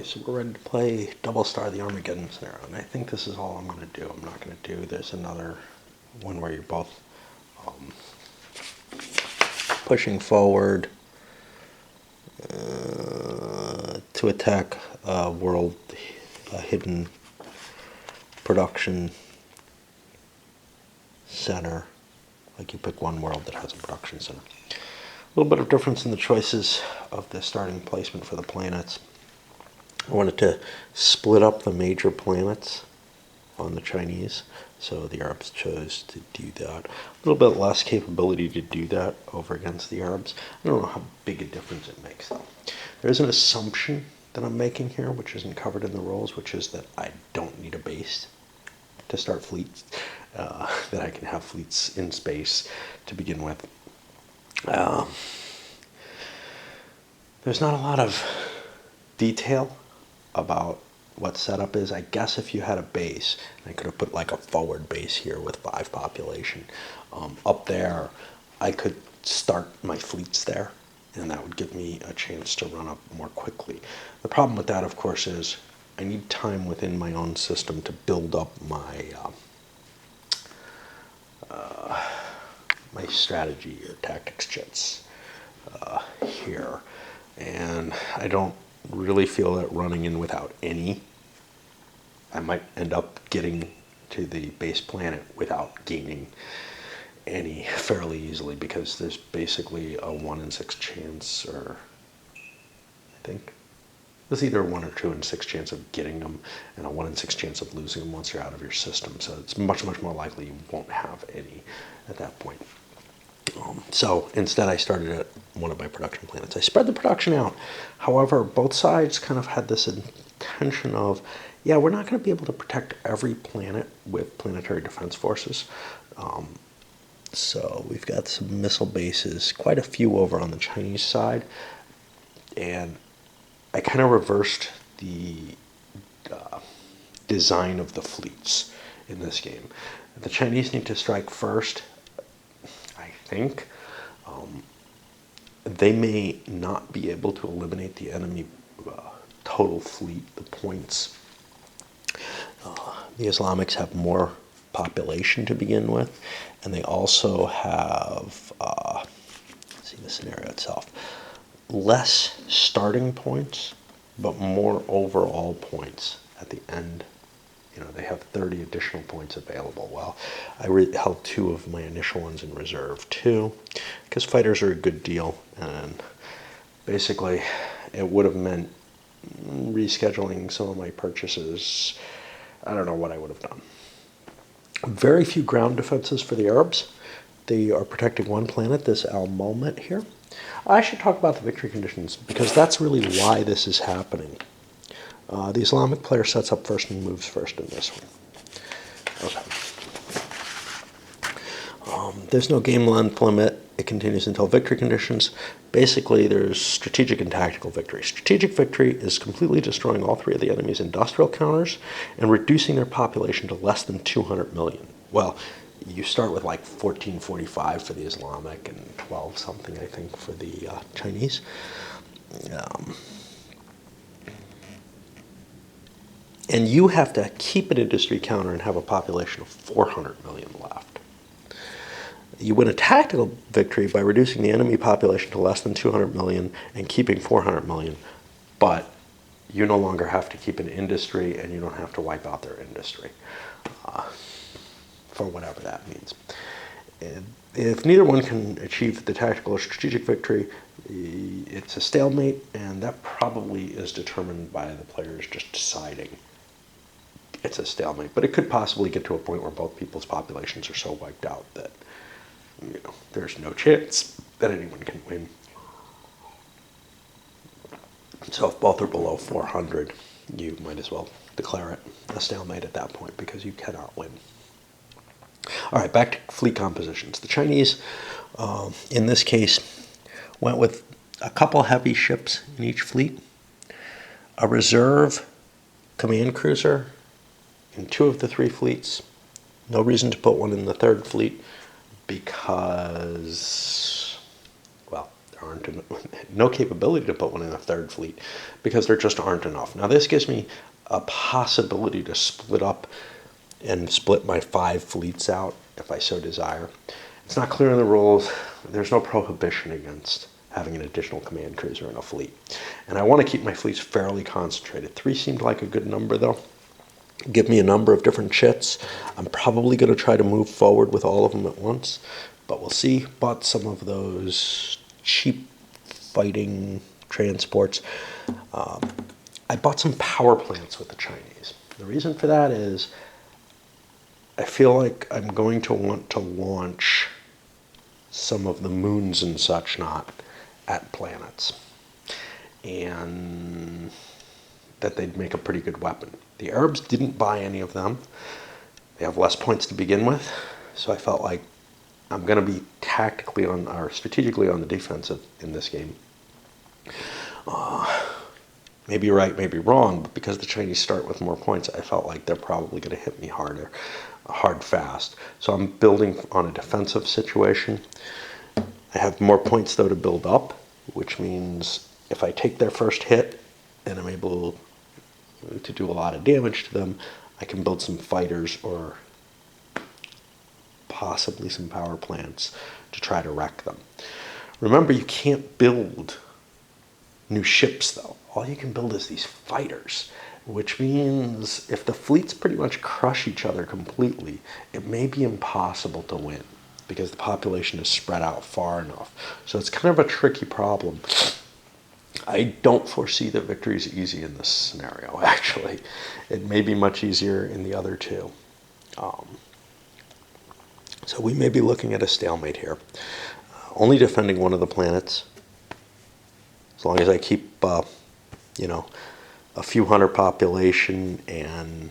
So we're ready to play Double Star the Armageddon scenario, and I think this is all I'm going to do. I'm not going to do, there's another one where you're both pushing forward to attack a world, a hidden production center. Like you pick one world that has a production center. A little bit of difference in the choices of the starting placement for the planets. I wanted to split up the major planets on the Chinese, so the Arabs chose to do that. A little bit less capability to do that over against the Arabs. I don't know how big a difference it makes, though. There's an assumption that I'm making here, which isn't covered in the rules, which is that I don't need a base to start fleets, that I can have fleets in space to begin with. There's not a lot of detail about what setup is. I guess if you had a base, I could have put like a forward base here with 5 population. Up there, I could start my fleets there, and that would give me a chance to run up more quickly. The problem with that, of course, is I need time within my own system to build up my my strategy or tactics jets here, and I don't really feel that running in without any. I might end up getting to the base planet without gaining any fairly easily, because there's basically a 1 in 6 chance, or I think there's either a 1 or 2 in 6 chance of getting them and a 1 in 6 chance of losing them once you're out of your system. So it's much more likely you won't have any at that point. So instead I started at one of my production planets. I spread the production out. However, both sides kind of had this intention of, yeah, we're not going to be able to protect every planet with planetary defense forces. So we've got some missile bases, quite a few over on the Chinese side. And I kind of reversed the design of the fleets in this game. The Chinese need to strike first, I think. They may not be able to eliminate the enemy total fleet, the points. The Islamics have more population to begin with, and they also have, let's see the scenario itself, less starting points, but more overall points at the end. You know, they have 30 additional points available. Well, I held 2 of my initial ones in reserve too, because fighters are a good deal, and basically it would have meant rescheduling some of my purchases. I don't know what I would have done. Very few ground defenses for the Arabs. They are protecting one planet, this Al-Moment here. I should talk about the victory conditions, because that's really why this is happening. The Islamic player sets up first and moves first in this one. Okay. There's no game length limit. It continues until victory conditions. Basically, there's strategic and tactical victory. Strategic victory is completely destroying all 3 of the enemy's industrial counters and reducing their population to less than 200 million. Well, you start with like 1445 for the Islamic and 12 something, I think, for the Chinese. And you have to keep an industry counter and have a population of 400 million left. You win a tactical victory by reducing the enemy population to less than 200 million and keeping 400 million, but you no longer have to keep an industry, and you don't have to wipe out their industry, for whatever that means. And if neither one can achieve the tactical or strategic victory, it's a stalemate, and that probably is determined by the players just deciding it's a stalemate. But it could possibly get to a point where both people's populations are so wiped out that, you know, there's no chance that anyone can win. So if both are below 400, you might as well declare it a stalemate at that point, because you cannot win. All right, back to fleet compositions. The Chinese, in this case, went with a couple heavy ships in each fleet, a reserve command cruiser in 2 of the 3 fleets. No reason to put one in the 3rd fleet, because, well, no capability to put one in a third fleet because there just aren't enough. Now this gives me a possibility to split up and split my 5 fleets out if I so desire. It's not clear in the rules. There's no prohibition against having an additional command cruiser in a fleet. And I want to keep my fleets fairly concentrated. 3 seemed like a good number though. Give me a number of different chits. I'm probably going to try to move forward with all of them at once, but we'll see. But some of those cheap fighting transports. I bought some power plants with the Chinese. The reason for that is I feel like I'm going to want to launch some of the moons and such not at planets, and that they'd make a pretty good weapon. The Arabs didn't buy any of them. They have less points to begin with, so I felt like I'm going to be tactically or strategically on the defensive in this game. Maybe right, maybe wrong, but because the Chinese start with more points, I felt like they're probably going to hit me hard fast. So I'm building on a defensive situation. I have more points though to build up, which means if I take their first hit and I'm able to do a lot of damage to them, I can build some fighters or possibly some power plants to try to wreck them. Remember, you can't build new ships though. All you can build is these fighters, which means if the fleets pretty much crush each other completely, it may be impossible to win because the population is spread out far enough. So it's kind of a tricky problem. I don't foresee that victory is easy in this scenario, actually. It may be much easier in the other two. So we may be looking at a stalemate here. Only defending one of the planets. As long as I keep, a few hundred population, and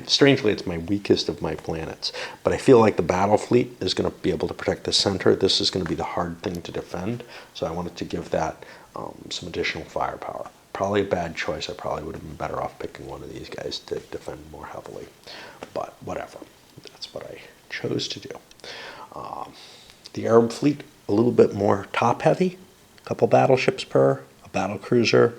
strangely, it's my weakest of my planets. But I feel like the battle fleet is going to be able to protect the center. This is going to be the hard thing to defend, so I wanted to give that some additional firepower. Probably a bad choice. I probably would have been better off picking one of these guys to defend more heavily. But whatever. That's what I chose to do. The Arab fleet, a little bit more top-heavy. A couple battleships per, a battle cruiser,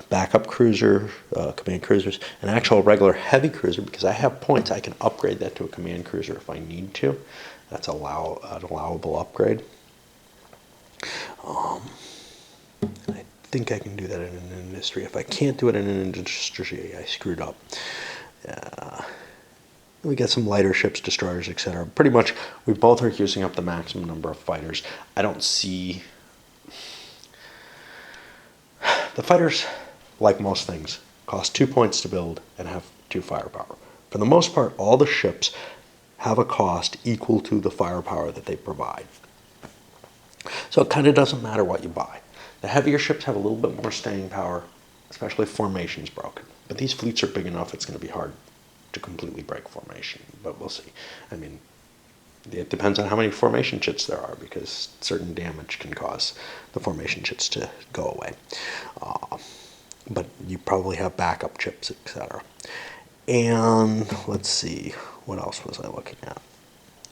backup cruiser, command cruisers, an actual regular heavy cruiser. Because I have points, I can upgrade that to a command cruiser if I need to. That's an allowable upgrade. I think I can do that in an industry. If I can't do it in an industry, I screwed up. We got some lighter ships, destroyers, etc. Pretty much, we both are using up the maximum number of fighters. I don't see... The fighters, like most things, cost 2 points to build and have 2 firepower. For the most part, all the ships have a cost equal to the firepower that they provide. So it kind of doesn't matter what you buy. The heavier ships have a little bit more staying power, especially if formation's broken. But these fleets are big enough, it's going to be hard to completely break formation, but we'll see. I mean, it depends on how many formation chits there are, because certain damage can cause the formation chits to go away. But you probably have backup chips, etc. And let's see, what else was I looking at?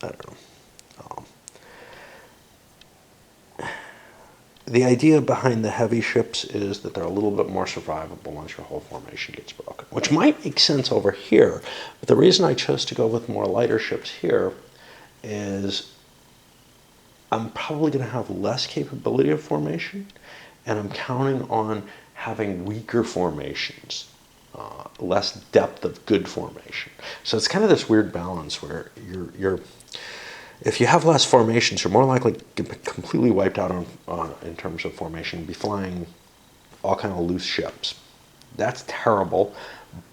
I don't know. The idea behind the heavy ships is that they're a little bit more survivable once your whole formation gets broken, which might make sense over here. But the reason I chose to go with more lighter ships here is I'm probably going to have less capability of formation, and I'm counting on having weaker formations, less depth of good formation. So it's kind of this weird balance where if you have less formations, you're more likely to be completely wiped out in terms of formation, be flying all kind of loose ships. That's terrible,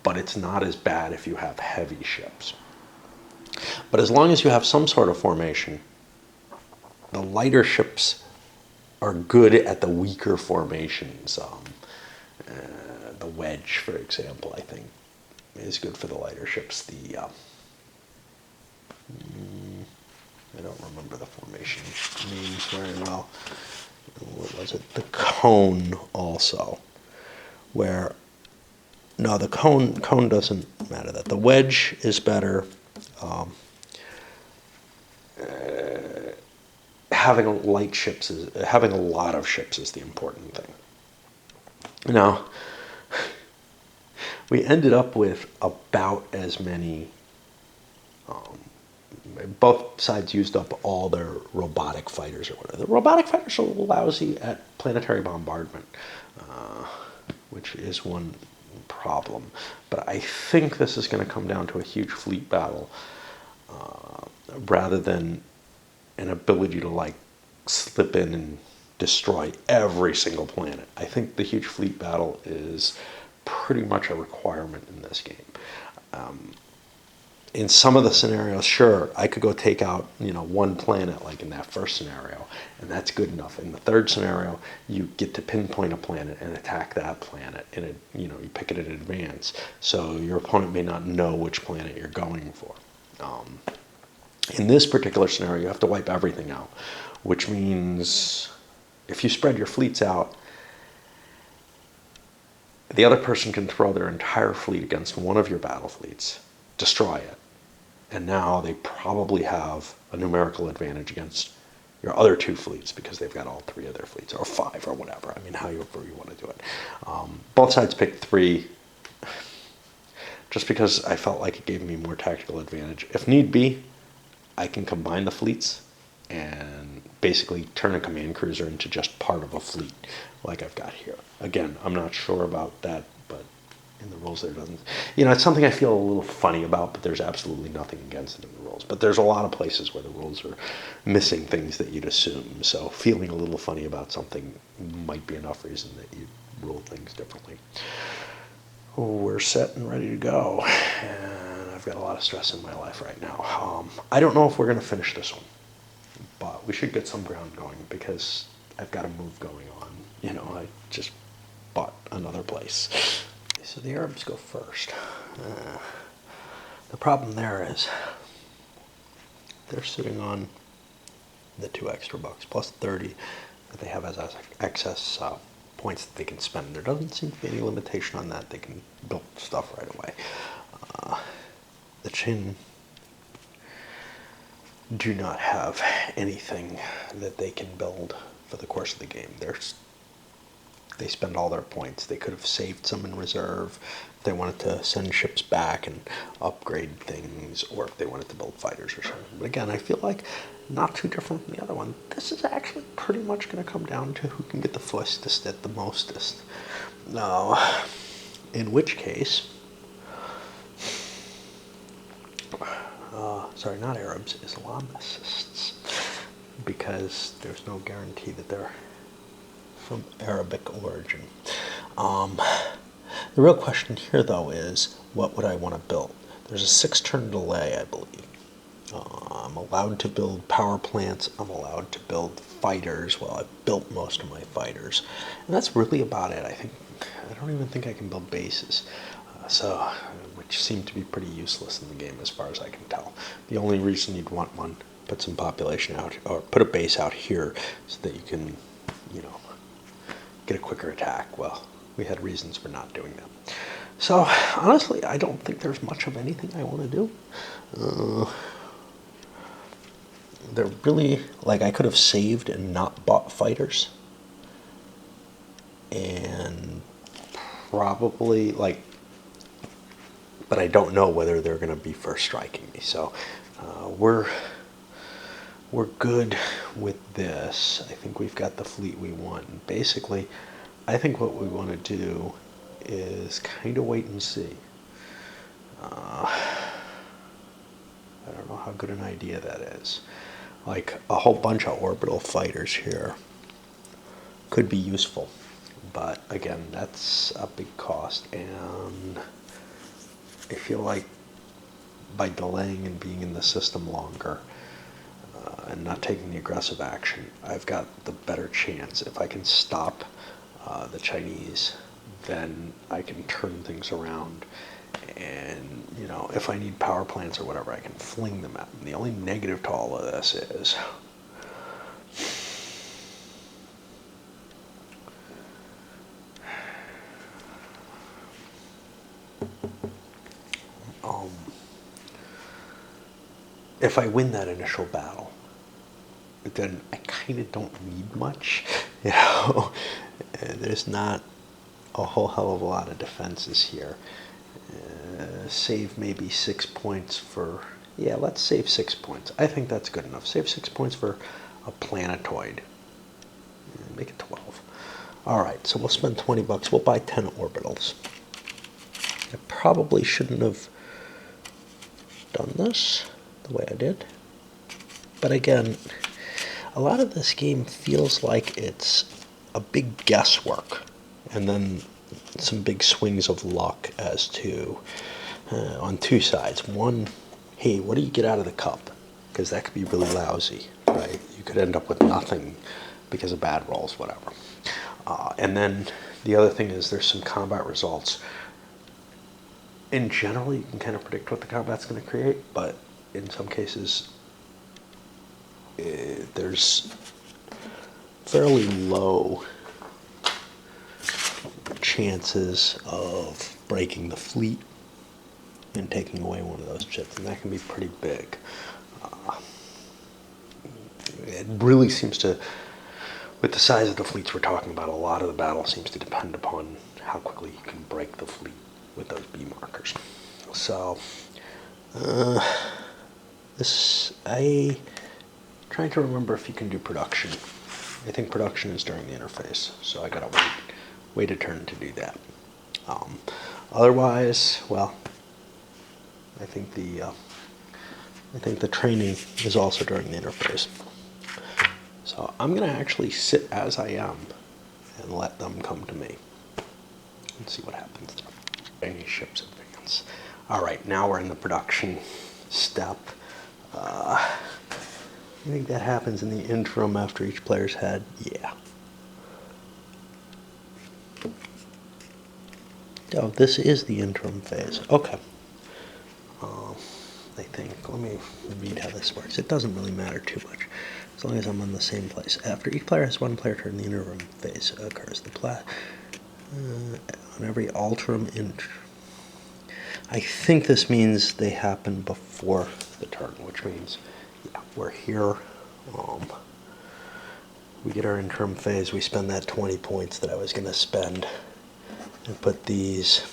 but it's not as bad if you have heavy ships. But as long as you have some sort of formation, the lighter ships are good at the weaker formations. The wedge, for example, I think is good for the lighter ships. I don't remember the formation names very well. What was it? The cone also. No, the cone doesn't matter. That the wedge is better. having a lot of ships is the important thing. Now, we ended up with about as many. Both sides used up all their robotic fighters or whatever. The robotic fighters are a little lousy at planetary bombardment, which is one problem. But I think this is going to come down to a huge fleet battle rather than an ability to like slip in and destroy every single planet. I think the huge fleet battle is pretty much a requirement in this game. In some of the scenarios, sure, I could go take out, one planet like in that first scenario, and that's good enough. In the third scenario, you get to pinpoint a planet and attack that planet, and you pick it in advance, so your opponent may not know which planet you're going for. In this particular scenario, you have to wipe everything out, which means if you spread your fleets out, the other person can throw their entire fleet against one of your battle fleets, destroy it, and now they probably have a numerical advantage against your other two fleets because they've got all three of their fleets, or five, or whatever. I mean, however you want to do it. Both sides picked three just because I felt like it gave me more tactical advantage. If need be, I can combine the fleets and basically turn a command cruiser into just part of a fleet like I've got here. Again, I'm not sure about that, but in the rules there doesn't, it's something I feel a little funny about, but there's absolutely nothing against it in the rules. But there's a lot of places where the rules are missing things that you'd assume. So feeling a little funny about something might be enough reason that you rule things differently. We're set and ready to go. And I've got a lot of stress in my life right now. I don't know if we're going to finish this one, but we should get some ground going because I've got a move going on. I just bought another place. So the Arabs go first. The problem there is they're sitting on the 2 extra bucks plus 30 that they have as excess points that they can spend. There doesn't seem to be any limitation on that. They can build stuff right away. The Qin do not have anything that they can build for the course of the game. They spend all their points. They could have saved some in reserve if they wanted to send ships back and upgrade things, or if they wanted to build fighters or something. But again, I feel like not too different from the other one. This is actually pretty much going to come down to who can get the fastest at the mostest. Now, in which case, not Arabs, Islamists, because there's no guarantee that they're from Arabic origin. The real question here, though, is what would I want to build? There's a 6-turn delay, I believe. I'm allowed to build power plants. I'm allowed to build fighters. Well, I've built most of my fighters, and that's really about it. I don't even think I can build bases, which seem to be pretty useless in the game as far as I can tell. The only reason you'd want one, put some population out, or put a base out here so that you can, get a quicker attack. Well, we had reasons for not doing that. So, honestly, I don't think there's much of anything I want to do. They're really, I could have saved and not bought fighters. And probably, but I don't know whether they're going to be first striking me. So, we're good with this. I think we've got the fleet we want. And basically, I think what we want to do is kind of wait and see. I don't know how good an idea that is. A whole bunch of orbital fighters here could be useful. But again, that's a big cost. And I feel like by delaying and being in the system longer, and not taking the aggressive action, I've got the better chance. If I can stop the Chinese, then I can turn things around. And, if I need power plants or whatever, I can fling them at them. The only negative to all of this is if I win that initial battle, then I kind of don't need much. You know, there's not a whole hell of a lot of defenses here. Save maybe 6 points for, yeah, let's save 6 points. I think that's good enough. Save 6 points for a planetoid. Make it 12. All right, so we'll spend 20 bucks. We'll buy 10 orbitals. I probably shouldn't have done this the way I did. But again, a lot of this game feels like it's a big guesswork and then some big swings of luck as to, on two sides. One, hey, what do you get out of the cup? Because that could be really lousy, right? You could end up with nothing because of bad rolls, whatever. And then the other thing is there's some combat results. In general, you can kind of predict what the combat's going to create, but in some cases, there's fairly low chances of breaking the fleet and taking away one of those ships, and that can be pretty big. It really seems to, with the size of the fleets we're talking about, a lot of the battle seems to depend upon how quickly you can break the fleet with those B markers. So, I'm trying to remember if you can do production. I think production is during the interface, so I gotta wait a turn to do that. Otherwise, well, I think the training is also during the interface. So I'm gonna actually sit as I am and let them come to me and see what happens. Any ships advance. All right, now we're in the production step. I think that happens in the interim after each player's had, yeah. Oh, this is the interim phase. Okay. I think, let me read how this works. It doesn't really matter too much, as long as I'm in the same place. After each player has one player turn, the interim phase occurs. On every alterum I think this means they happen before the turn, which means, yeah, we're here. We get our interim phase. We spend that 20 points that I was going to spend and put these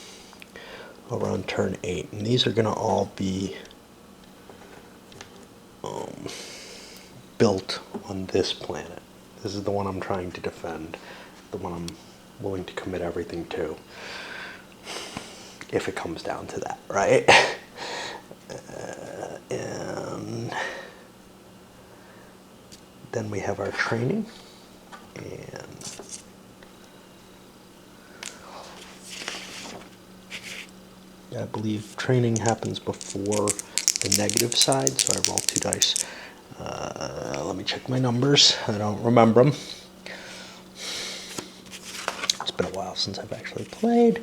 around turn 8. And these are going to all be built on this planet. This is the one I'm trying to defend, the one I'm willing to commit everything to, if it comes down to that, right? And then we have our training, and I believe training happens before the negative side, so I roll 2 dice. Let me check my numbers. I don't remember them. It's been a while since I've actually played.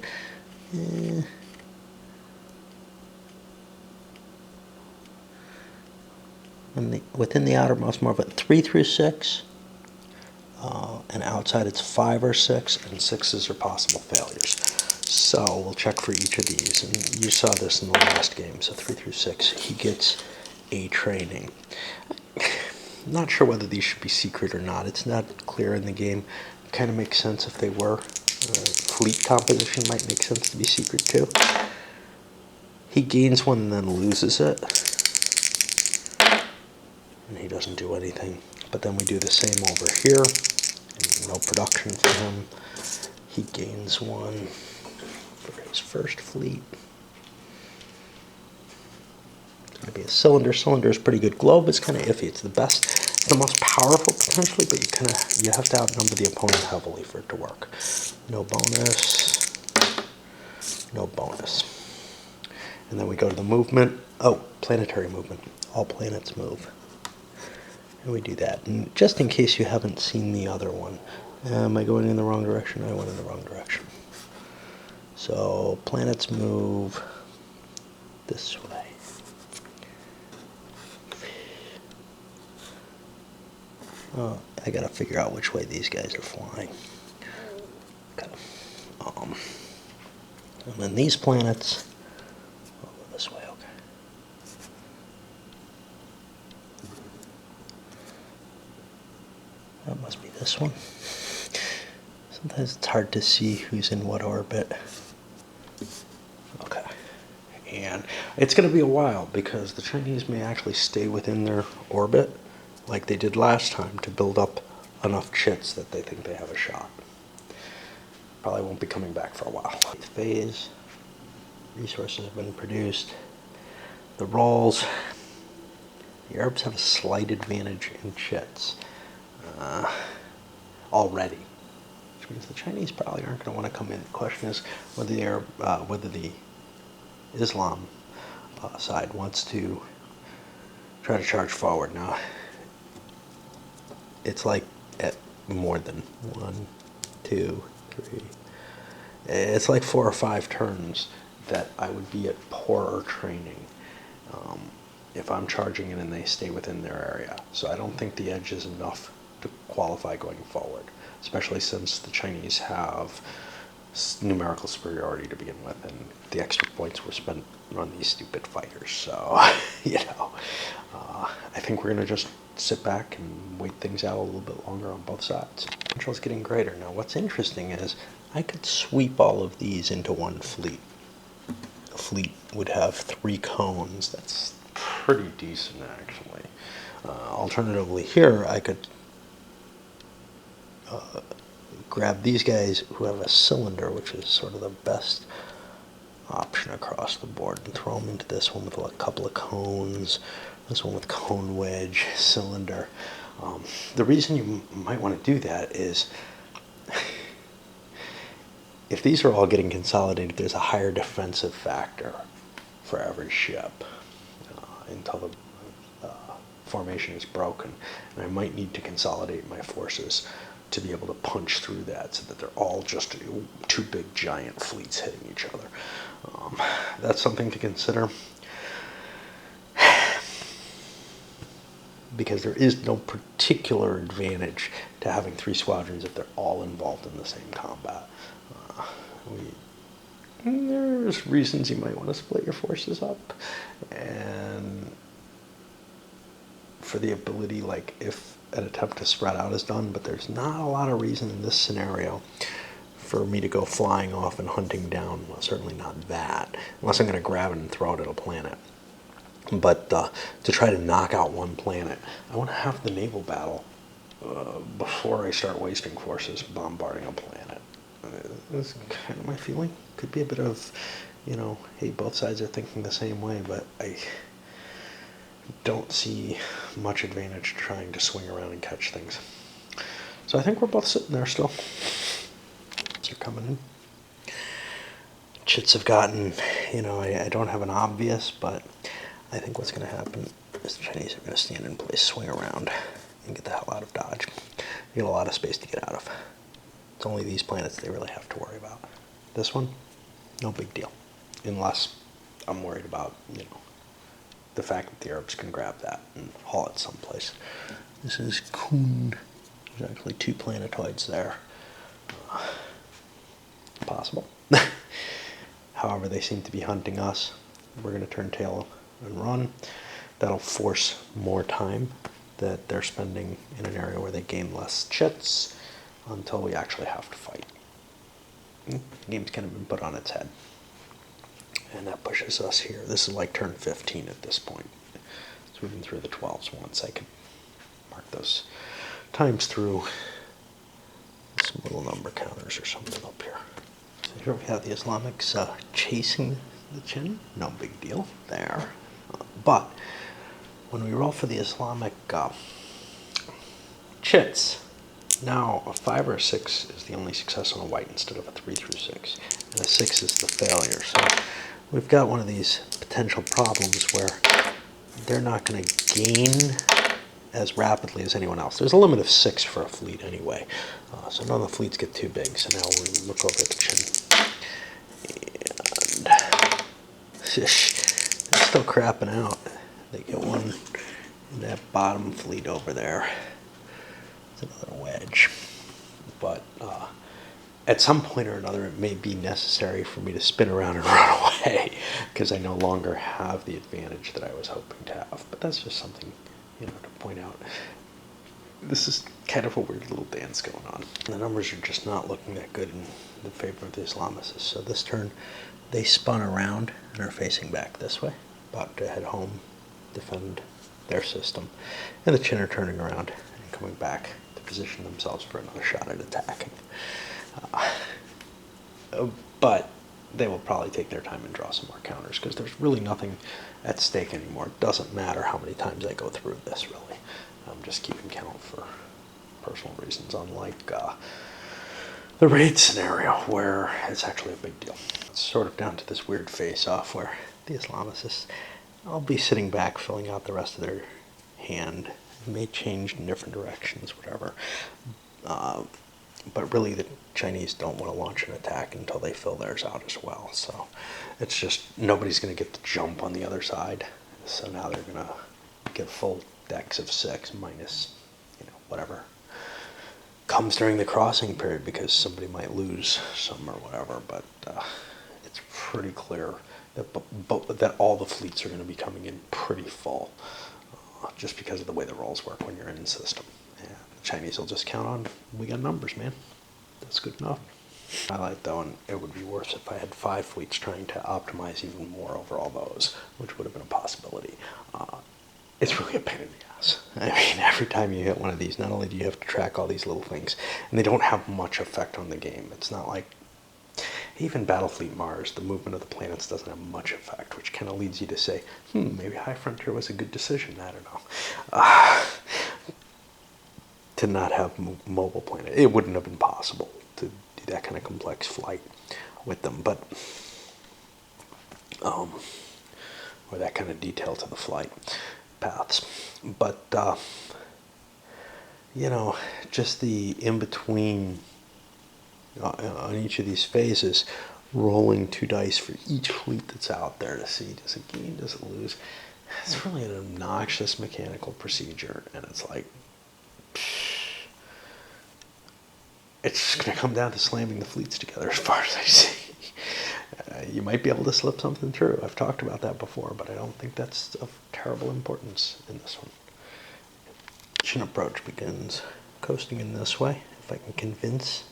Within the outermost margin, 3 through 6, and outside it's 5 or 6, and 6s are possible failures. So we'll check for each of these, and you saw this in the last game. So 3 through 6, he gets a training. Not sure whether these should be secret or not. It's not clear in the game. It kind of makes sense if they were. Fleet composition might make sense to be secret too. He gains one and then loses it. And he doesn't do anything. But then we do the same over here. No production for him. He gains one for his first fleet. It's going to be a cylinder. Cylinder is pretty good. Globe is kind of iffy. It's the best, it's the most powerful potentially, but you have to outnumber the opponent heavily for it to work. No bonus. No bonus. And then we go to the movement. Oh, planetary movement. All planets move. And we do that. And just in case you haven't seen the other one, am I going in the wrong direction? I went in the wrong direction. So planets move this way. Oh, I gotta figure out which way these guys are flying. Okay. And then these planets will go this way. Okay. this one. Sometimes it's hard to see who's in what orbit. Okay. And it's going to be a while because the Chinese may actually stay within their orbit like they did last time to build up enough chits that they think they have a shot. Probably won't be coming back for a while. Phase. Resources have been produced. The rolls. The Arabs have a slight advantage in chits already, which means the Chinese probably aren't going to want to come in. The question is whether the Islam side wants to try to charge forward. Now, it's like at more than 1, 2, 3. It's like 4 or 5 turns that I would be at poorer training if I'm charging in and they stay within their area. So I don't think the edge is enough to qualify going forward, especially since the Chinese have numerical superiority to begin with, and the extra points were spent on these stupid fighters. So, I think we're going to just sit back and wait things out a little bit longer on both sides. Potential is getting greater. Now, what's interesting is I could sweep all of these into one fleet. The fleet would have 3 cones. That's pretty decent, actually. Alternatively, here I could grab these guys who have a cylinder, which is sort of the best option across the board, and throw them into this one with a couple of cones, this one with cone wedge, cylinder. The reason you might want to do that is if these are all getting consolidated, there's a higher defensive factor for every ship until the formation is broken, and I might need to consolidate my forces to be able to punch through that so that they're all just 2 big giant fleets hitting each other. That's something to consider, because there is no particular advantage to having 3 squadrons if they're all involved in the same combat. There's reasons you might want to split your forces up, and for the ability, like if an attempt to spread out is done, but there's not a lot of reason in this scenario for me to go flying off and hunting down. Well, certainly not that, unless I'm going to grab it and throw it at a planet. But to try to knock out one planet, I want to have the naval battle before I start wasting forces bombarding a planet. That's kind of my feeling. Could be a bit of, hey, both sides are thinking the same way, but I don't see much advantage trying to swing around and catch things. So I think we're both sitting there still. They're coming in. Chits have gotten, I don't have an obvious, but I think what's going to happen is the Chinese are going to stand in place, swing around, and get the hell out of Dodge. You get a lot of space to get out of. It's only these planets they really have to worry about. This one, no big deal. Unless I'm worried about, the fact that the Arabs can grab that and haul it someplace. This is Kun. There's actually 2 planetoids there. Possible. However, they seem to be hunting us. We're going to turn tail and run. That'll force more time that they're spending in an area where they gain less chits until we actually have to fight. The game's kind of been put on its head. And that pushes us here. This is like turn 15 at this point. It's moving through the 12s once. I can mark those times through some little number counters or something up here. So here we have the Islamics chasing the Chin. No big deal there. But when we roll for the Islamic chits, now a 5 or a 6 is the only success on a white instead of a 3 through 6. And a 6 is the failure. So we've got one of these potential problems where they're not going to gain as rapidly as anyone else. There's a limit of 6 for a fleet anyway. So none of the fleets get too big. So now we look over at the Chin. And they're still crapping out. They get one in that bottom fleet over there. It's another wedge. But at some point or another, it may be necessary for me to spin around and run away because I no longer have the advantage that I was hoping to have. But that's just something, to point out. this is kind of a weird little dance going on. The numbers are just not looking that good in the favor of the Islamists. So this turn, they spun around and are facing back this way, about to head home, defend their system. And the Qin are turning around and coming back to position themselves for another shot at attacking. But they will probably take their time and draw some more counters, because there's really nothing at stake anymore. It doesn't matter how many times I go through this, really. I'm just keeping count for personal reasons, unlike the raid scenario, where it's actually a big deal. It's sort of down to this weird face-off where the Islamists, I'll be sitting back filling out the rest of their hand. It may change in different directions, whatever. But really the Chinese don't want to launch an attack until they fill theirs out as well. So it's just, nobody's going to get the jump on the other side. So now they're going to get full decks of 6 minus, whatever comes during the crossing period, because somebody might lose some or whatever. But it's pretty clear that all the fleets are going to be coming in pretty full, just because of the way the rolls work when you're in the system. And the Chinese will just count on, we got numbers, man. That's good enough. Highlight though, and it would be worse if I had 5 fleets trying to optimize even more over all those, which would have been a possibility. It's really a pain in the ass. I mean, every time you hit one of these, not only do you have to track all these little things, and they don't have much effect on the game. It's not like, even Battlefleet Mars, the movement of the planets doesn't have much effect, which kind of leads you to say, maybe High Frontier was a good decision. I don't know. To not have mobile planet. It wouldn't have been possible to do that kind of complex flight with them, but or that kind of detail to the flight paths. But just the in-between on each of these phases, rolling 2 dice for each fleet that's out there to see, does it gain, does it lose? It's really an obnoxious mechanical procedure, and it's like, it's just going to come down to slamming the fleets together as far as I see. You might be able to slip something through. I've talked about that before, but I don't think that's of terrible importance in this one. Mission approach begins coasting in this way. If I can convince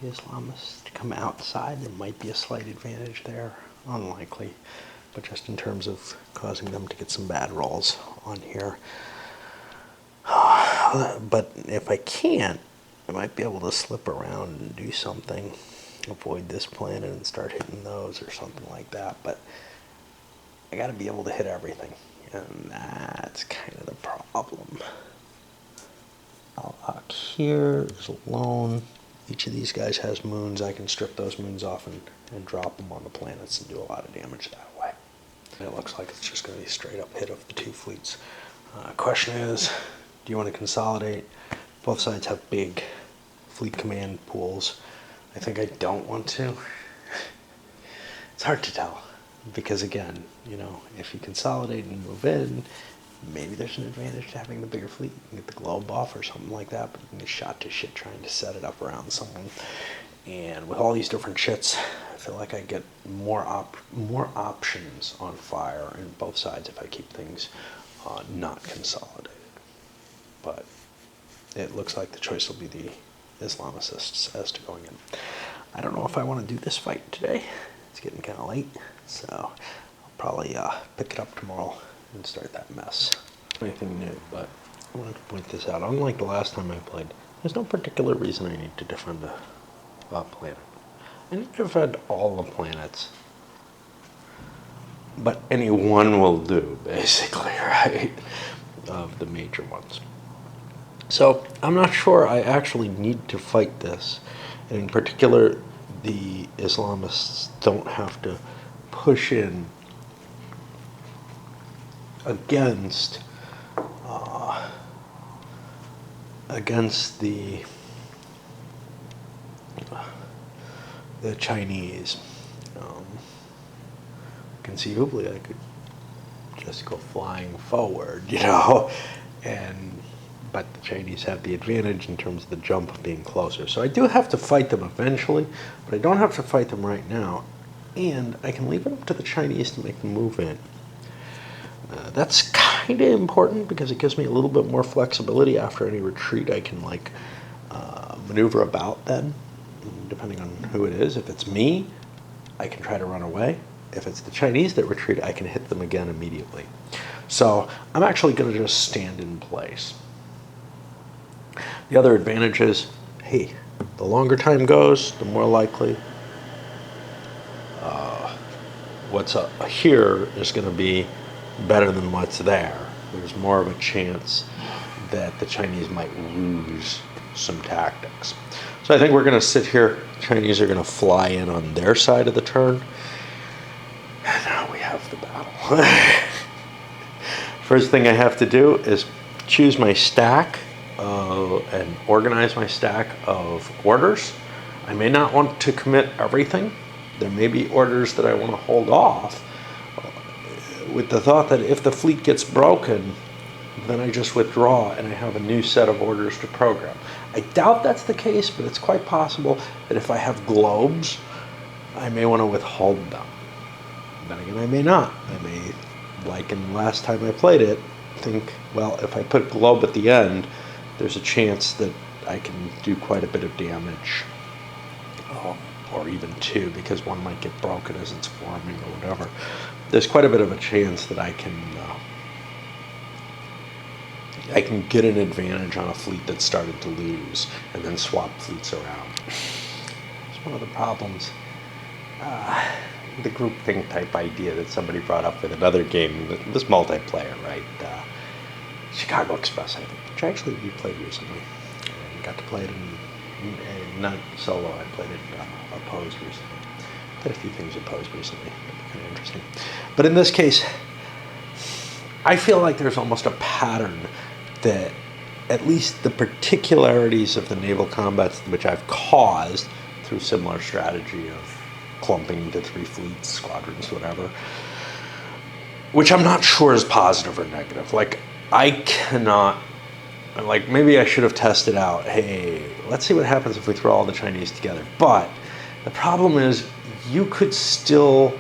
the Islamists to come outside, there might be a slight advantage there. Unlikely, but just in terms of causing them to get some bad rolls on here. But if I can't, I might be able to slip around and do something, avoid this planet and start hitting those or something like that. But I got to be able to hit everything, and that's kind of the problem. I'll lock here is alone. Each of these guys has moons. I can strip those moons off and drop them on the planets and do a lot of damage that way. And it looks like it's just going to be a straight up hit of the 2 fleets. Question is, do you want to consolidate? Both sides have big fleet command pools. I think I don't want to. It's hard to tell, because again, if you consolidate and move in, maybe there's an advantage to having the bigger fleet. You can get the globe off or something like that, but you can get shot to shit trying to set it up around someone. And with all these different shits, I feel like I get more options on fire in both sides if I keep things not consolidated. But it looks like the choice will be the Islamicists as to going in. I don't know if I want to do this fight today. It's getting kind of late, so I'll probably pick it up tomorrow and start that mess. Anything new, but I wanted to point this out. Unlike the last time I played, there's no particular reason I need to defend a planet. I need to defend all the planets, but any one will do, basically, right? Of the major ones. So I'm not sure I actually need to fight this. And in particular, the Islamists don't have to push in against the Chinese. Conceivably, I could just go flying forward, but the Chinese have the advantage in terms of the jump being closer. So I do have to fight them eventually, but I don't have to fight them right now. And I can leave it up to the Chinese to make the move in. That's kind kind of important because it gives me a little bit more flexibility after any retreat. I can like maneuver about then, depending on who it is. If it's me, I can try to run away. If it's the Chinese that retreat, I can hit them again immediately. So I'm actually going to just stand in place. The other advantage is, hey, the longer time goes, the more likely what's up here is going to be better than what's there. There's more of a chance that the Chinese might lose some tactics. So I think we're going to sit here. Chinese are going to fly in on their side of the turn. And now we have the battle. First thing I have to do is choose my stack and organize my stack of orders. I may not want to commit everything. There may be orders that I want to hold off with the thought that if the fleet gets broken, then I just withdraw and I have a new set of orders to program. I doubt that's the case, but it's quite possible that if I have globes, I may want to withhold them. Then again, I may not. I may, like in the last time I played it, think, well, if I put globe at the end, there's a chance that I can do quite a bit of damage. Or even two, because one might get broken as it's forming or whatever. There's quite a bit of a chance that I can get an advantage on a fleet that started to lose and then swap fleets around. It's one of the problems. The groupthink type idea that somebody brought up with another game, this multiplayer, right? Chicago Express, I think, which actually we played recently. And got to play it in not solo. I played it opposed recently. Played a few things opposed recently. Kind of interesting. But in this case, I feel like there's almost a pattern that at least the particularities of the naval combats which I've caused through similar strategy of clumping into three fleets, squadrons, whatever, which I'm not sure is positive or negative. Like, I cannot, like, maybe I should have tested out, hey, let's see what happens if we throw all the Chinese together. But the problem is, you could still,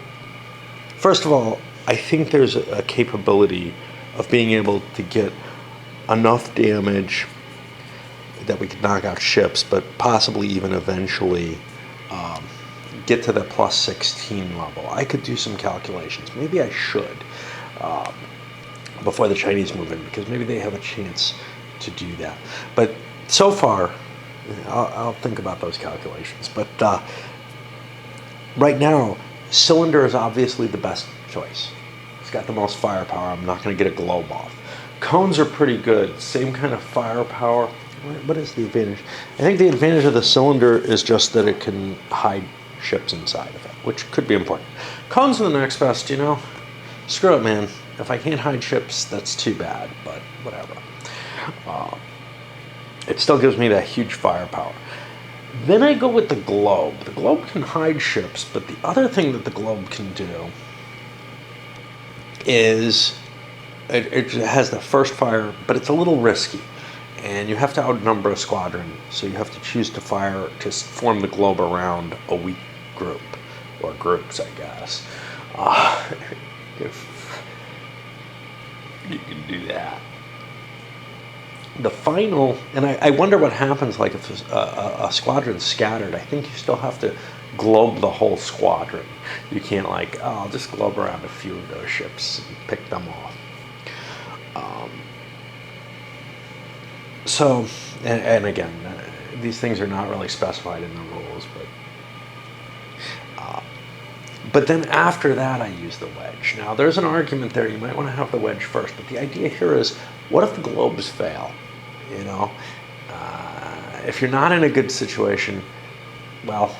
first of all, I think there's a capability of being able to get enough damage that we could knock out ships, but possibly even eventually get to the plus 16 level. I could do some calculations. Maybe I should before the Chinese move in, because maybe they have a chance to do that. But so far, I'll think about those calculations. But right now, cylinder is obviously the best choice. It's got the most firepower. I'm not going to get a globe off. Cones are pretty good. Same kind of firepower. What is the advantage? I think the advantage of the cylinder is just that it can hide ships inside of it, which could be important. Cones are the next best, you know. Screw it, man. If I can't hide ships, that's too bad, but whatever. It still gives me that huge firepower. Then I go with the globe. The globe can hide ships, but the other thing that the globe can do is it has the first fire, but it's a little risky. And you have to outnumber a squadron, so you have to choose to fire to form the globe around a weak group, or groups, I guess. If you can do that. The final, and I wonder what happens like if a squadron's scattered. I think you still have to globe the whole squadron. You can't like, oh, I'll just globe around a few of those ships and pick them off. So, and again, these things are not really specified in the rules, but then after that I use the wedge. Now there's an argument there, you might want to have the wedge first, but the idea here is, what if the globes fail? You know, if you're not in a good situation, well,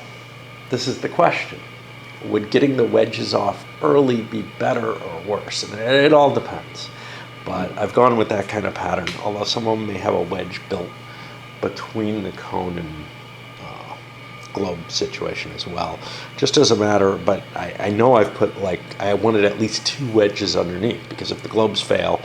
this is the question. Would getting the wedges off early be better or worse? And it all depends. But I've gone with that kind of pattern, although some of them may have a wedge built between the cone and globe situation as well. Just as a matter, but I know I've put, like, I wanted at least 2 wedges underneath, because if the globes fail,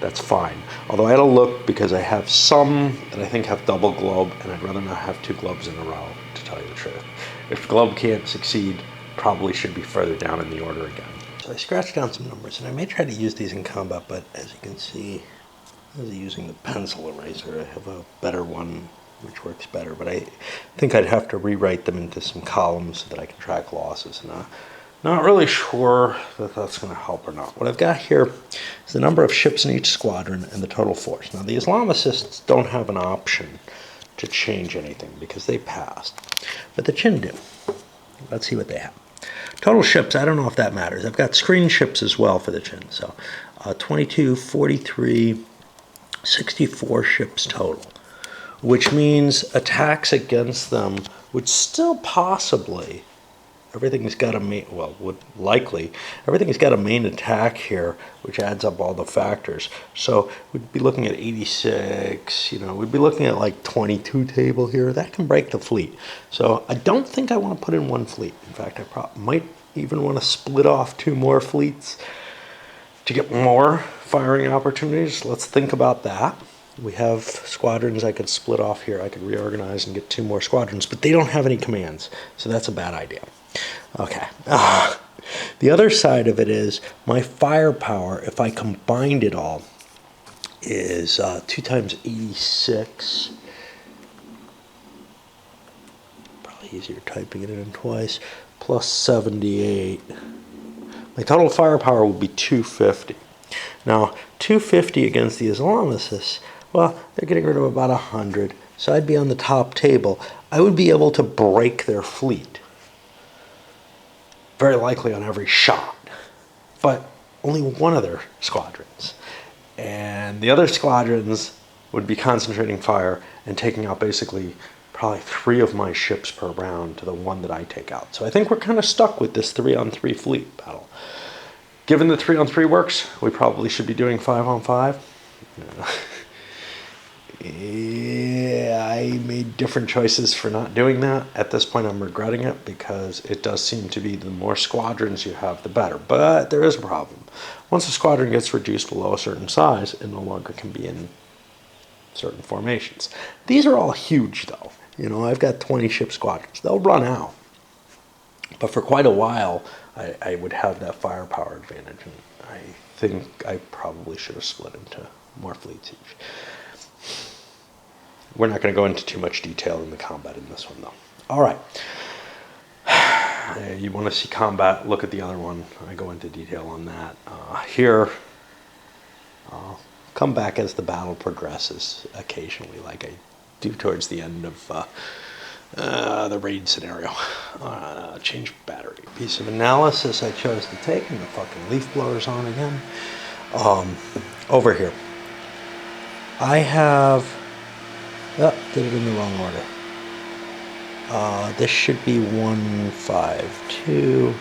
that's fine. Although I had to look, because I have some that I think have double globe, and I'd rather not have 2 globes in a row, to tell you the truth. If the globe can't succeed, probably should be further down in the order again. So I scratched down some numbers, and I may try to use these in combat, but as you can see, I was using the pencil eraser. I have a better one which works better, but I think I'd have to rewrite them into some columns so that I can track losses. And not really sure that that's going to help or not. What I've got here is the number of ships in each squadron and the total force. Now, the Islamicists don't have an option to change anything because they passed, but the Qin do. Let's see what they have. Total ships, I don't know if that matters. I've got screen ships as well for the Qin. So 22, 43, 64 ships total, which means attacks against them would still possibly, everything's got a main, well, would likely, everything's got a main attack here, which adds up all the factors. So we'd be looking at 86, we'd be looking at like 22 table here. That can break the fleet. So I don't think I want to put in one fleet. In fact, I might even want to split off 2 more fleets to get more firing opportunities. Let's think about that. We have squadrons I could split off here. I could reorganize and get 2 more squadrons, but they don't have any commands, so that's a bad idea. Okay. The other side of it is my firepower, if I combined it all, is 2 times 86. Probably easier typing it in twice. Plus 78. My total firepower will be 250. Now, 250 against the Islamicists, well, they're getting rid of about 100, so I'd be on the top table. I would be able to break their fleet, very likely on every shot, but only one of their squadrons. And the other squadrons would be concentrating fire and taking out basically probably 3 of my ships per round to the 1 that I take out. So I think we're kind of stuck with this 3-on-3 fleet battle. Given that 3-on-3 works, we probably should be doing 5-on-5. Yeah, I made different choices for not doing that. At this point, I'm regretting it because it does seem to be the more squadrons you have, the better. But there is a problem. Once a squadron gets reduced below a certain size, it no longer can be in certain formations. These are all huge, though. I've got 20 ship squadrons. They'll run out. But for quite a while, I would have that firepower advantage, and I think I probably should have split into more fleets each. We're not going to go into too much detail in the combat in this one, though. All right. You want to see combat, look at the other one. I go into detail on that. Here, I'll come back as the battle progresses occasionally, like I do towards the end of the raid scenario. Change battery. Piece of analysis I chose to take, and the fucking leaf blower's on again. Over here. I have... Oh, did it in the wrong order. This should be 152,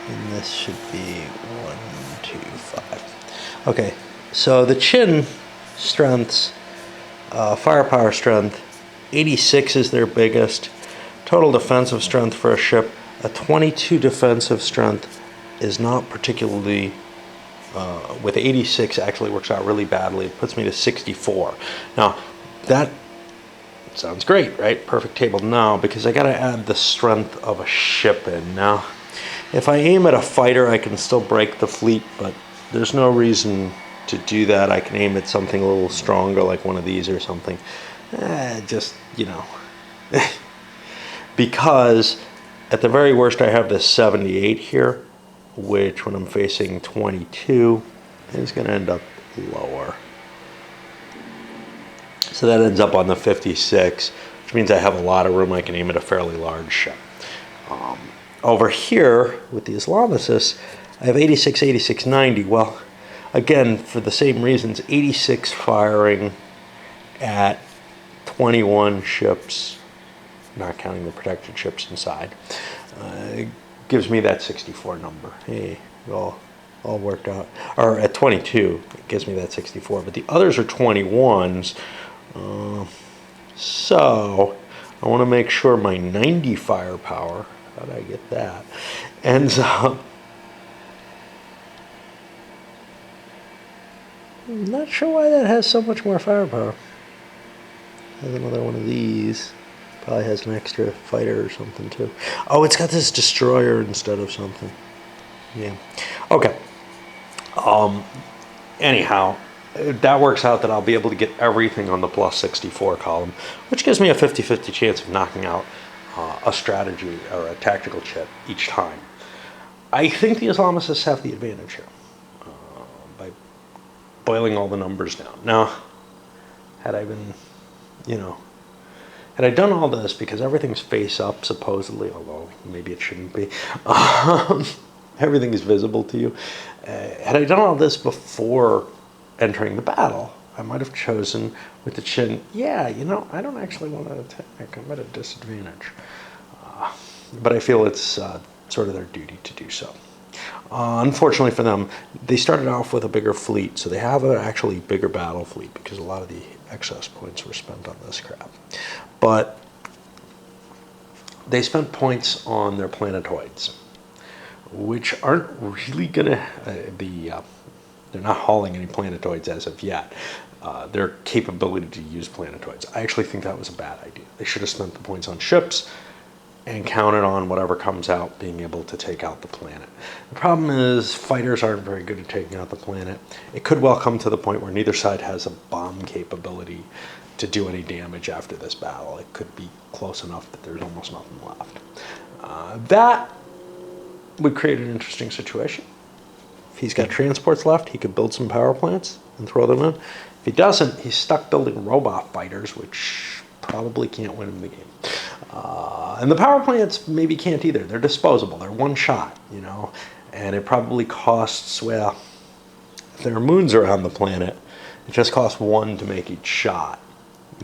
and this should be 125. Okay, so the Qin strengths, firepower strength, 86 is their biggest. Total defensive strength for a ship, a 22 defensive strength is not particularly, with 86 actually works out really badly. It puts me to 64. Now, that sounds great, right? Perfect table now, because I got to add the strength of a ship in. Now, if I aim at a fighter, I can still break the fleet, but there's no reason to do that. I can aim at something a little stronger, like one of these or something. Because at the very worst, I have this 78 here, which when I'm facing 22 is going to end up lower. So that ends up on the 56, which means I have a lot of room. I can aim at a fairly large ship. Over here with the Islamicists, I have 86, 86, 90. Well, again, for the same reasons, 86 firing at 21 ships, not counting the protected ships inside, gives me that 64 number. Hey, it all worked out. Or at 22, it gives me that 64. But the others are 21s. So I want to make sure my 90 firepower, how did I get that, ends up, I'm not sure why that has so much more firepower. Has another one of these. Probably has an extra fighter or something too. Oh, it's got this destroyer instead of something. Yeah. Okay. Anyhow, that works out that I'll be able to get everything on the plus 64 column, which gives me a 50-50 chance of knocking out a strategy or a tactical chip each time. I think the Islamists have the advantage here by boiling all the numbers down. Now, had I been, you know, had I done all this because everything's face up, supposedly, although maybe it shouldn't be, everything is visible to you. Had I done all this before entering the battle, I might have chosen with the chin, yeah, I don't actually want to attack. I'm at a disadvantage. But I feel it's sort of their duty to do so. Unfortunately for them, they started off with a bigger fleet, so they have an actually bigger battle fleet because a lot of the excess points were spent on this crap. But they spent points on their planetoids, which aren't really going to be, they're not hauling any planetoids as of yet. Their capability to use planetoids. I actually think that was a bad idea. They should have spent the points on ships and counted on whatever comes out being able to take out the planet. The problem is fighters aren't very good at taking out the planet. It could well come to the point where neither side has a bomb capability to do any damage after this battle. It could be close enough that there's almost nothing left. That would create an interesting situation. If he's got transports left, he could build some power plants and throw them in. If he doesn't, he's stuck building robot fighters, which probably can't win him the game. And the power plants maybe can't either. They're disposable. They're one shot, and it probably costs, well, if there are moons around the planet, it just costs one to make each shot.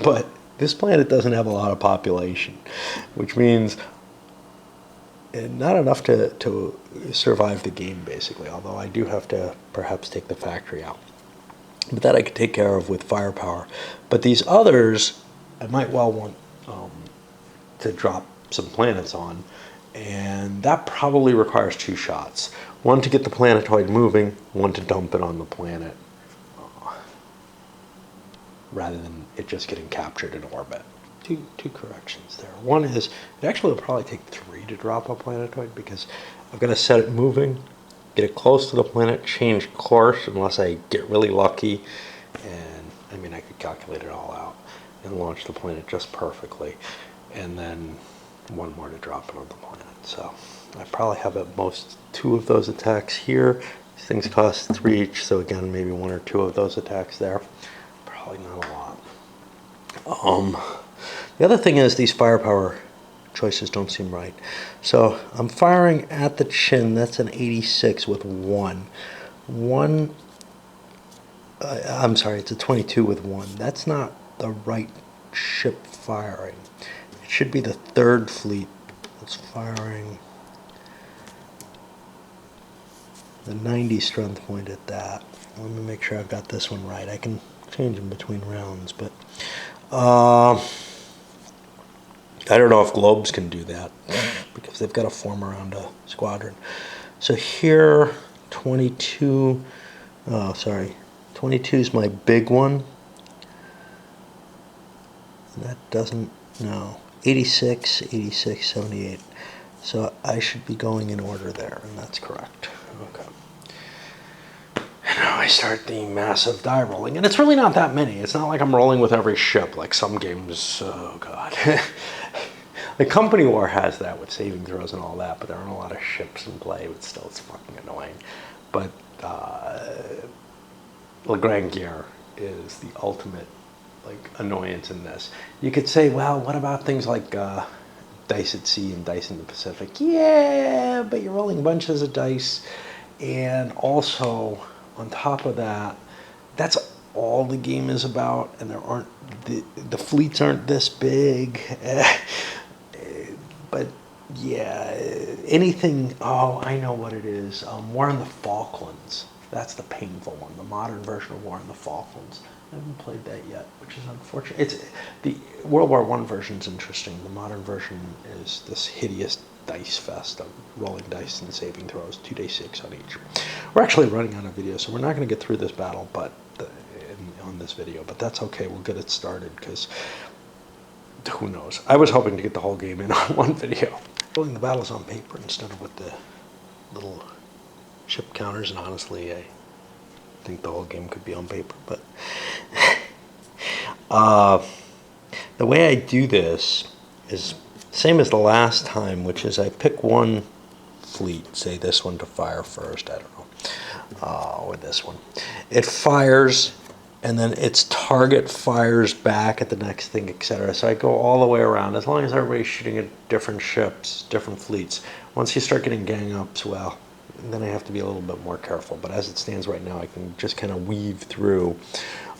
But this planet doesn't have a lot of population, which means not enough to survive the game, basically, although I do have to perhaps take the factory out. But that I could take care of with firepower. But these others, I might well want to drop some planets on, and that probably requires two shots. One to get the planetoid moving, one to dump it on the planet, rather than it just getting captured in orbit. Two corrections there. One is, it actually will probably take 3 to drop a planetoid, because I've got to set it moving, get it close to the planet, change course unless I get really lucky, and I could calculate it all out and launch the planet just perfectly, and then one more to drop it on the planet. So I probably have at most 2 of those attacks here. These things cost 3 each, so again, maybe 1 or 2 of those attacks there. Probably not a lot. The other thing is these firepower choices don't seem right. So I'm firing at the chin. That's an 86 with 1. I'm sorry, it's a 22 with 1. That's not the right ship firing. It should be the 3rd fleet that's firing the 90 strength point at that. Let me make sure I've got this one right. I can change them between rounds, but I don't know if globes can do that because they've got to form around a squadron. So here, 22, 22 is my big one. And that doesn't, no, 86, 86, 78. So I should be going in order there, and that's correct. Okay. And now I start the massive die rolling, and it's really not that many. It's not like I'm rolling with every ship like some games, oh god. The Company War has that with saving throws and all that, but there aren't a lot of ships in play, but still it's fucking annoying. But Le Grand Guerre is the ultimate annoyance in this. You could say, well, what about things like dice at sea and dice in the Pacific? Yeah, but you're rolling bunches of dice, and also on top of that, that's all the game is about, and there aren't the fleets aren't this big. But yeah, anything, oh, I know what it is. War in the Falklands. That's the painful one, the modern version of War in the Falklands. I haven't played that yet, which is unfortunate. It's the World War I version's interesting. The modern version is this hideous dice fest of rolling dice and saving throws, 2d6 on each. We're actually running out of video, so we're not going to get through this battle, but on this video, but that's okay. We'll get it started because who knows? I was hoping to get the whole game in on one video. Rolling the battles on paper instead of with the little ship counters, and honestly, I think the whole game could be on paper. But the way I do this is same as the last time, which is I pick one fleet, say this one to fire first, I don't know, or this one. It fires, and then its target fires back at the next thing, etc. So I go all the way around, as long as everybody's shooting at different ships, different fleets. Once you start getting gang ups, well, then I have to be a little bit more careful. But as it stands right now, I can just kind of weave through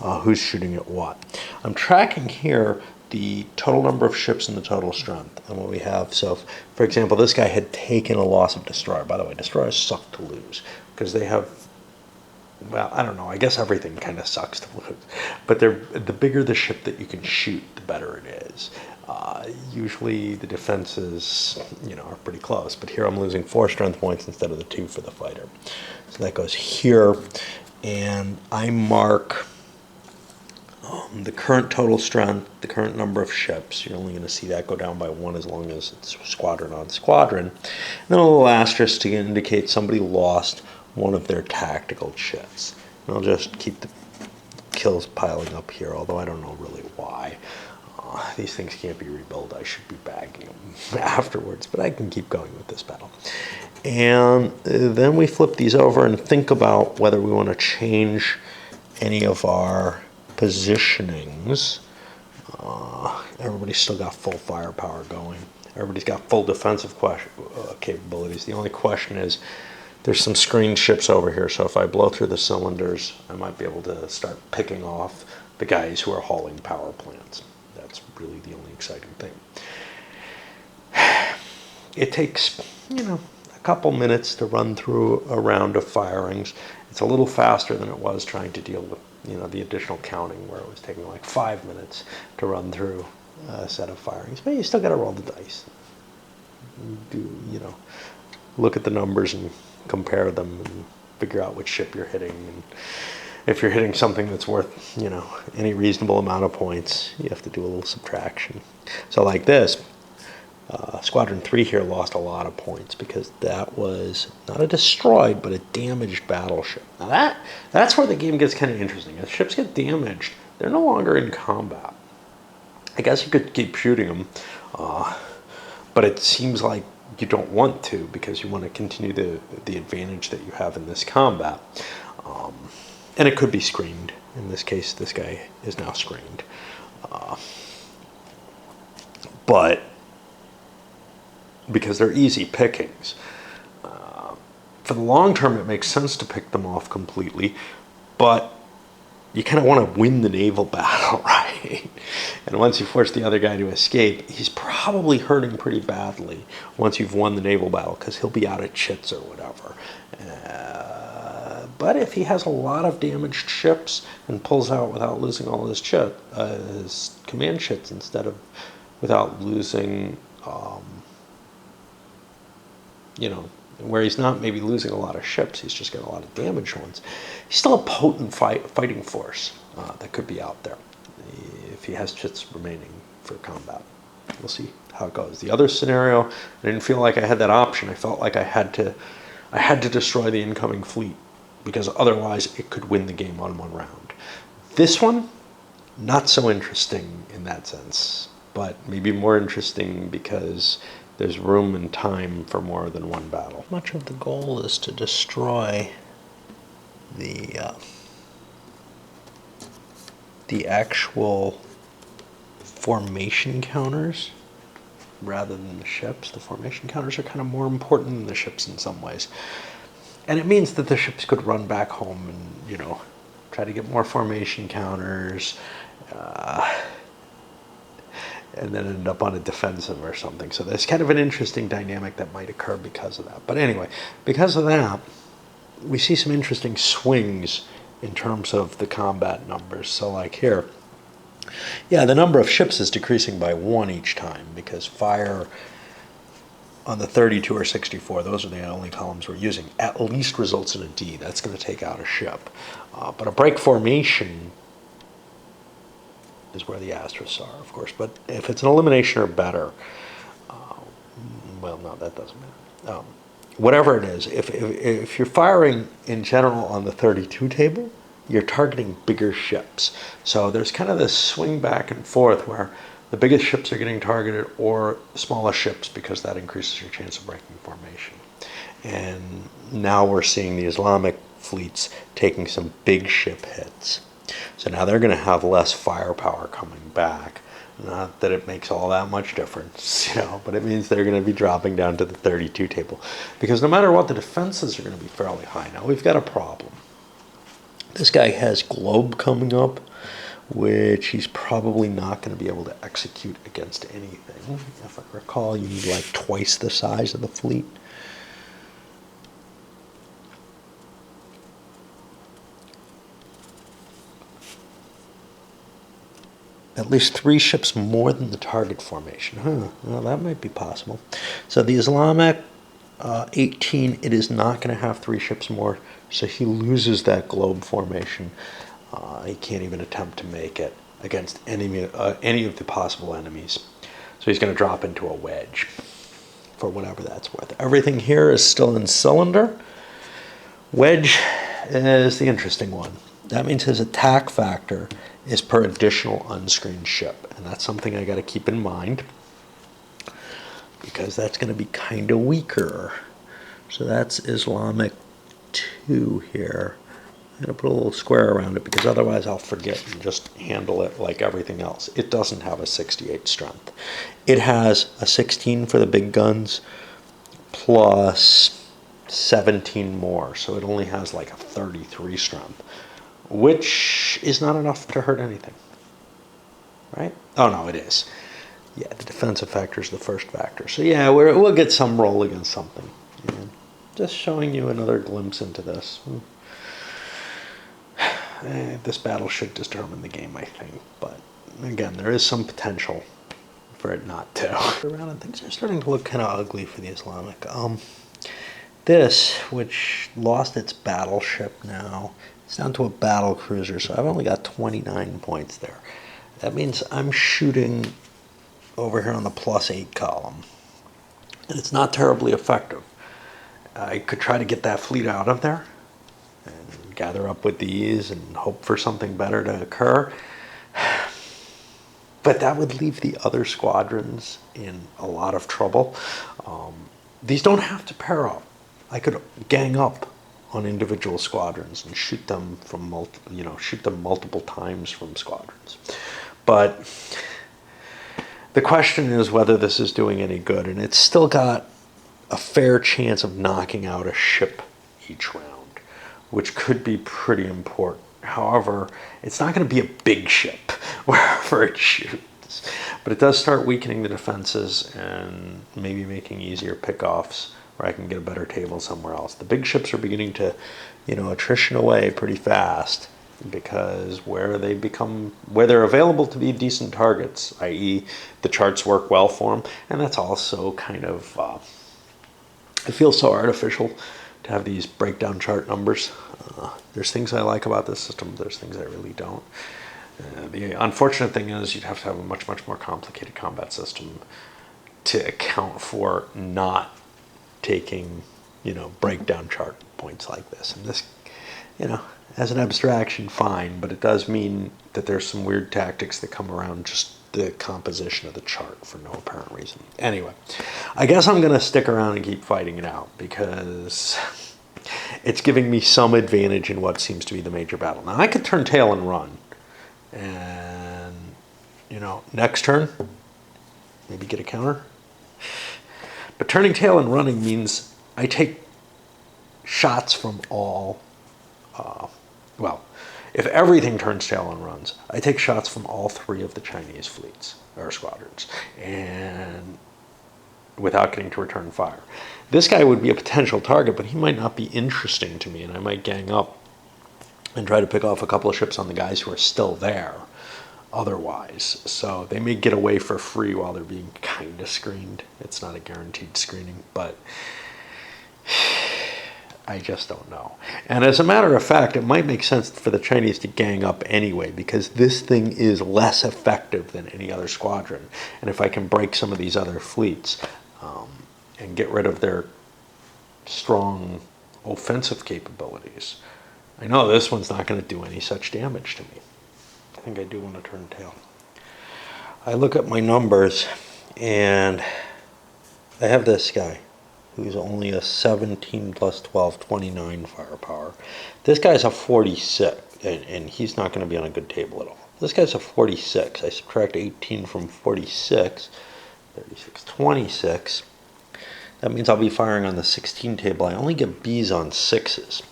who's shooting at what. I'm tracking here the total number of ships and the total strength and what we have. So, for example, this guy had taken a loss of destroyer. By the way, destroyers suck to lose because they have, well, I don't know. I guess everything kind of sucks to lose. But the bigger the ship that you can shoot, the better it is. Usually the defenses, are pretty close. But here I'm losing 4 strength points instead of the 2 for the fighter. So that goes here, and I mark the current total strength, the current number of ships. You're only going to see that go down by 1 as long as it's squadron on squadron. And then a little asterisk to indicate somebody lost one of their tactical ships. And I'll just keep the kills piling up here, although I don't know really why. These things can't be rebuilt. I should be bagging them afterwards, but I can keep going with this battle. And then we flip these over and think about whether we want to change any of our positionings. Everybody's still got full firepower going. Everybody's got full defensive capabilities. The only question is, there's some screened ships over here, so if I blow through the cylinders, I might be able to start picking off the guys who are hauling power plants. That's really the only exciting thing. It takes, a couple minutes to run through a round of firings. It's a little faster than it was trying to deal with, the additional counting, where it was taking like 5 minutes to run through a set of firings. But you still got to roll the dice. Look at the numbers and compare them and figure out which ship you're hitting. And if you're hitting something that's worth, any reasonable amount of points, you have to do a little subtraction. So like this, Squadron 3 here lost a lot of points because that was not a destroyed, but a damaged battleship. Now that's where the game gets kind of interesting. If ships get damaged, they're no longer in combat. I guess you could keep shooting them, but it seems like you don't want to, because you want to continue the advantage that you have in this combat. And it could be screened. In this case, this guy is now screened. But because they're easy pickings. For the long term, it makes sense to pick them off completely, but you kind of want to win the naval battle, right? And once you force the other guy to escape, he's probably hurting pretty badly once you've won the naval battle, because he'll be out of chits or whatever. But if he has a lot of damaged ships and pulls out without losing all his his command chits without losing, where he's not maybe losing a lot of ships, he's just got a lot of damaged ones. He's still a potent fighting force that could be out there if he has chits remaining for combat. We'll see how it goes. The other scenario, I didn't feel like I had that option. I felt like I had to destroy the incoming fleet, because otherwise it could win the game on one round. This one, not so interesting in that sense, but maybe more interesting because there's room and time for more than one battle. Much of the goal is to destroy the actual formation counters rather than the ships. The formation counters are kind of more important than the ships in some ways. And it means that the ships could run back home and, try to get more formation counters, and then end up on a defensive or something. So there's kind of an interesting dynamic that might occur because of that. But anyway, because of that, we see some interesting swings in terms of the combat numbers. So like here, the number of ships is decreasing by 1 each time, because fire on the 32 or 64, those are the only columns we're using, at least results in a D. That's going to take out a ship. But a break formation is where the asterisks are, of course. But if it's an elimination or better, well, no, that doesn't matter. whatever it is, if you're firing in general on the 32 table, you're targeting bigger ships. So there's kind of this swing back and forth where the biggest ships are getting targeted or smaller ships, because that increases your chance of breaking formation. And now we're seeing the Islamic fleets taking some big ship hits. So now they're going to have less firepower coming back. Not that it makes all that much difference, but it means they're going to be dropping down to the 32 table. Because no matter what, the defenses are going to be fairly high. Now we've got a problem. This guy has Globe coming up, which he's probably not going to be able to execute against anything. If I recall, you need like twice the size of the fleet. At least 3 ships more than the target formation. Well, that might be possible. So the Islamic 18, it is not going to have 3 ships more, so he loses that globe formation. He can't even attempt to make it against any of the possible enemies. So he's going to drop into a wedge, for whatever that's worth. Everything here is still in cylinder. Wedge is the interesting one. That means his attack factor is per additional unscreened ship. And that's something I got to keep in mind, because that's going to be kind of weaker. So that's Islamic 2 here. I'm going to put a little square around it, because otherwise I'll forget and just handle it like everything else. It doesn't have a 68 strength. It has a 16 for the big guns plus 17 more. So it only has like a 33 strength, which is not enough to hurt anything, right? Oh, no, it is. Yeah, the defensive factor is the first factor. So yeah, we'll get some roll against something. Yeah. Just showing you another glimpse into this. This battle should determine the game, I think. But again, there is some potential for it not to. Around and things are starting to look kind of ugly for the Islamic. This, which lost its battleship now, it's down to a battle cruiser, so I've only got 29 points there. That means I'm shooting over here on the +8 column, and it's not terribly effective. I could try to get that fleet out of there and gather up with these and hope for something better to occur, but that would leave the other squadrons in a lot of trouble. These don't have to pair up. I could gang up on individual squadrons and shoot them from multiple times from squadrons. But the question is whether this is doing any good, and it's still got a fair chance of knocking out a ship each round, which could be pretty important. However, it's not going to be a big ship wherever it shoots, but it does start weakening the defenses and maybe making easier pickoffs, where I can get a better table somewhere else. The big ships are beginning to, attrition away pretty fast, because where they're available to be decent targets, i.e. the charts work well for them, and that's also kind of, it feels so artificial to have these breakdown chart numbers. There's things I like about this system, there's things I really don't. The unfortunate thing is you'd have to have a much, much more complicated combat system to account for not taking, breakdown chart points like this. And this, as an abstraction, fine, but it does mean that there's some weird tactics that come around just the composition of the chart for no apparent reason. Anyway, I guess I'm going to stick around and keep fighting it out, because it's giving me some advantage in what seems to be the major battle. Now, I could turn tail and run, and, next turn, maybe get a counter. But turning tail and running means I take shots from all, if everything turns tail and runs, I take shots from all 3 of the Chinese fleets, or squadrons, and without getting to return fire. This guy would be a potential target, but he might not be interesting to me, and I might gang up and try to pick off a couple of ships on the guys who are still there otherwise. So they may get away for free while they're being kind of screened. It's not a guaranteed screening, but I just don't know. And as a matter of fact, it might make sense for the Chinese to gang up anyway, because this thing is less effective than any other squadron. And if I can break some of these other fleets and get rid of their strong offensive capabilities. I know this one's not going to do any such damage to me. I think I do want to turn tail. I look at my numbers, and I have this guy who's only a 17 plus 12, 29 firepower. This guy's a 46, and he's not going to be on a good table at all. This guy's a 46. I subtract 18 from 46, 36, 26. That means I'll be firing on the 16 table. I only get Bs on 6s.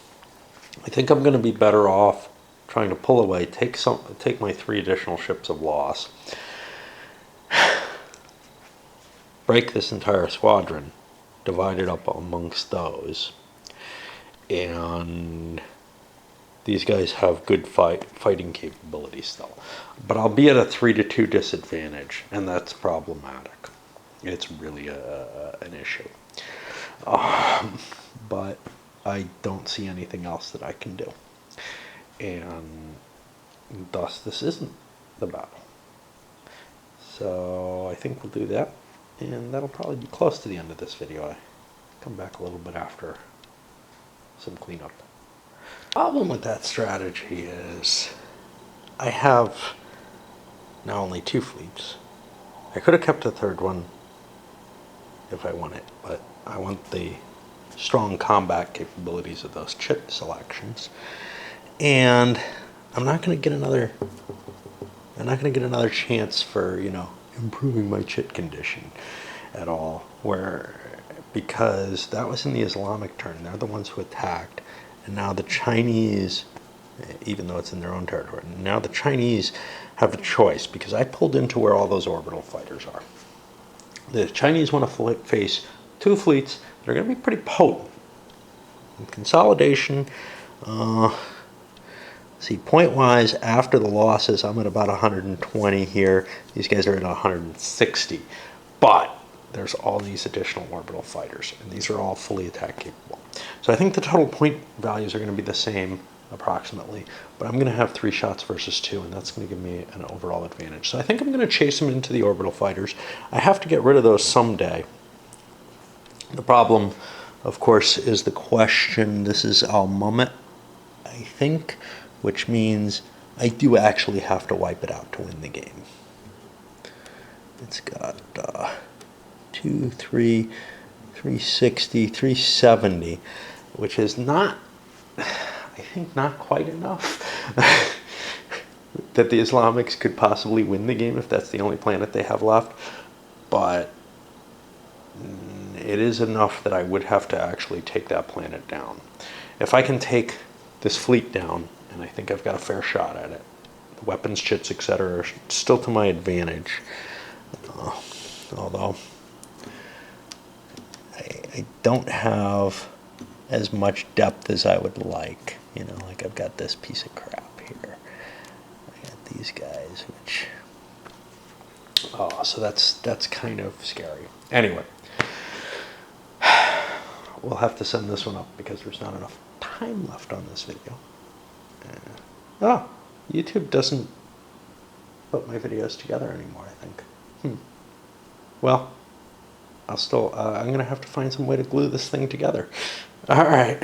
I think I'm going to be better off trying to pull away, take my 3 additional ships of loss, break this entire squadron, divide it up amongst those, and these guys have good fighting capability still. But I'll be at a 3-2 disadvantage, and that's problematic. It's really an issue. But I don't see anything else that I can do. And thus, this isn't the battle. So I think we'll do that. And that'll probably be close to the end of this video. I come back a little bit after some cleanup. Problem with that strategy is I have now only 2 fleets. I could have kept a 3rd one if I want it, but I want the strong combat capabilities of those chit selections. And I'm not going to get another chance for, improving my chit condition at all, because that was in the Islamic turn. They're the ones who attacked, and now the Chinese, even though it's in their own territory, now the Chinese have a choice, because I pulled into where all those orbital fighters are. The Chinese want to face 2 fleets that are going to be pretty potent. In consolidation, see, point-wise, after the losses, I'm at about 120 here. These guys are at 160. But there's all these additional orbital fighters, and these are all fully attack capable. So I think the total point values are going to be the same, approximately. But I'm going to have 3 shots versus 2, and that's going to give me an overall advantage. So I think I'm going to chase them into the orbital fighters. I have to get rid of those someday. The problem, of course, is the question. This is Al-Mummet, I think, which means I do actually have to wipe it out to win the game. It's got 2, 3, 360, 370, which is not, I think, not quite enough that the Islamics could possibly win the game if that's the only planet they have left. But it is enough that I would have to actually take that planet down. If I can take this fleet down, and I think I've got a fair shot at it, the weapons, chits, etc. are still to my advantage. Although I don't have as much depth as I would like. Like I've got this piece of crap here. I got these guys, which... so that's kind of scary. Anyway, we'll have to send this one up because there's not enough time left on this video. YouTube doesn't put my videos together anymore, I think. Well, I'm going to have to find some way to glue this thing together. All right.